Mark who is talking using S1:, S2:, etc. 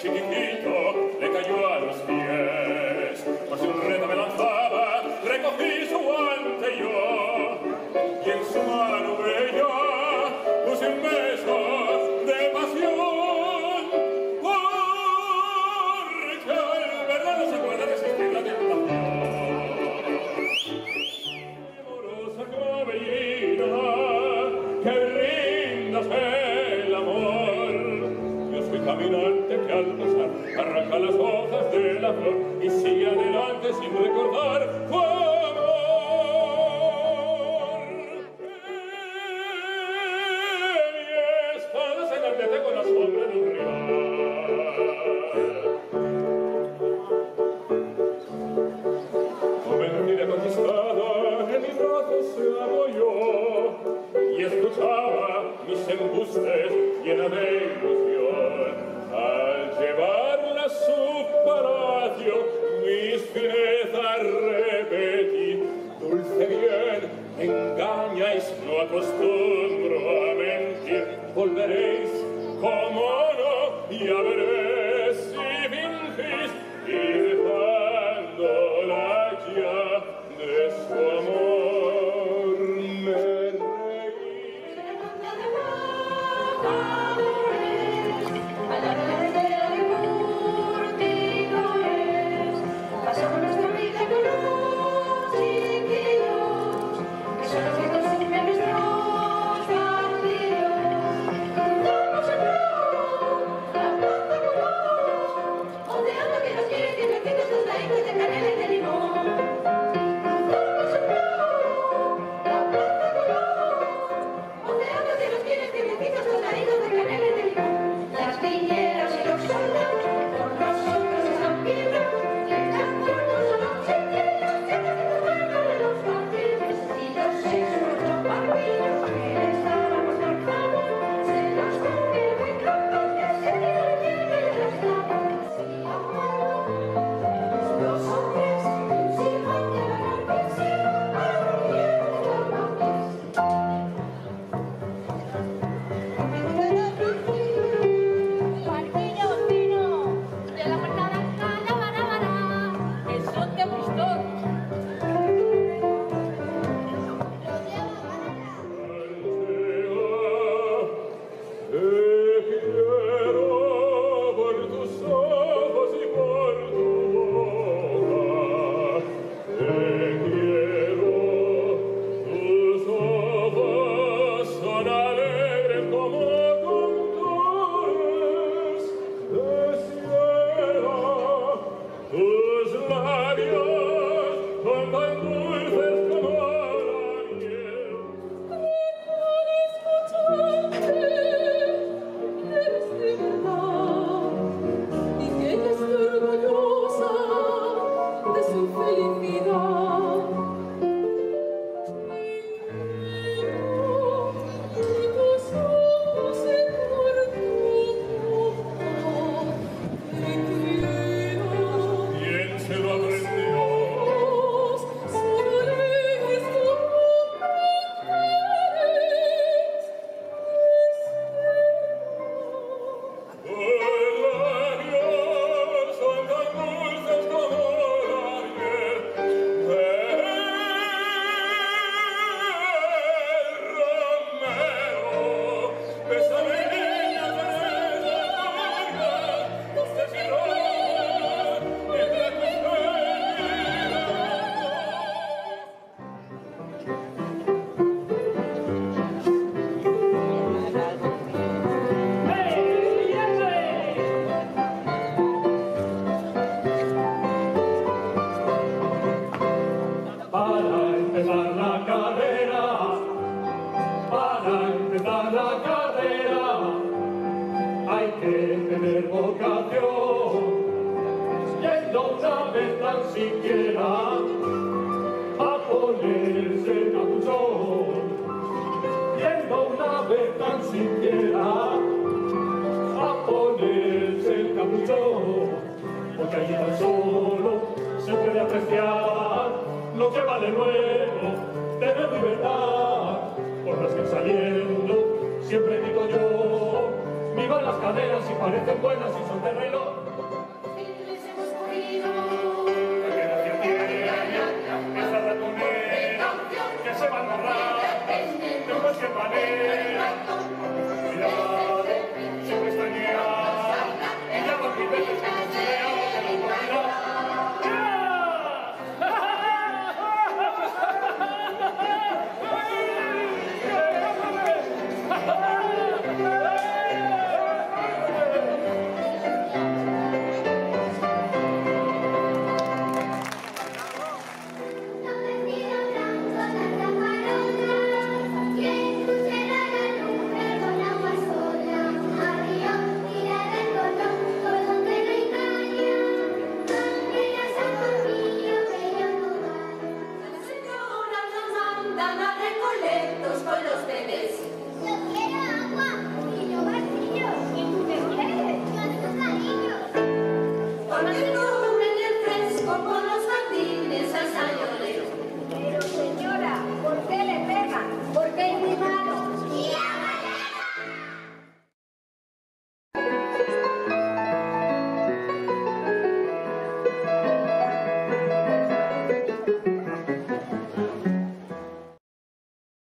S1: chiquitito le cayó a los pies. Por si un reto me lanzaba, recogí su guante yo, y en su mano ella puse un beso de pasión, porque el verdad no se puede resistir la tentación. Amorosa cabellina, que brindas el amor, yo soy caminante que al pasar arranca las hojas de la flor y sigue adelante sin recordar tu amor. Mi espada se enardece con la sombra de un rival. Convencida, conquistada, en mis brazos se apoyó y escuchaba mis embustes llena de ilusión. Al llevarla a su palacio, mis finezas repetí. Dulce bien, engañáis, no acostumbro a mentir. Volveréis, como no, ya veréis si fingís y dejándola ya de su amor me reí.
S2: Pasamos nuestra vida con los chiquillos, que son los que consumen nuestros partidos. Vamos a la plaza color, ondeando que nos quiere tiernecitos tostaditos de canela y de limón. Vamos a la plaza color, ondeando que nos quiere tiernecitos tostaditos de canela y de limón. Las piñeras y los soldados con nosotros están pidiendo.
S3: Porque allí tan solo se puede apreciar lo que vale luego tener libertad. Por las que saliendo siempre digo yo, viva mueven las caderas y parecen buenas y son de reloj.
S2: Les hemos cogido.
S1: La gracia tiene esa ratonera que se va a narrar de cualquier manera.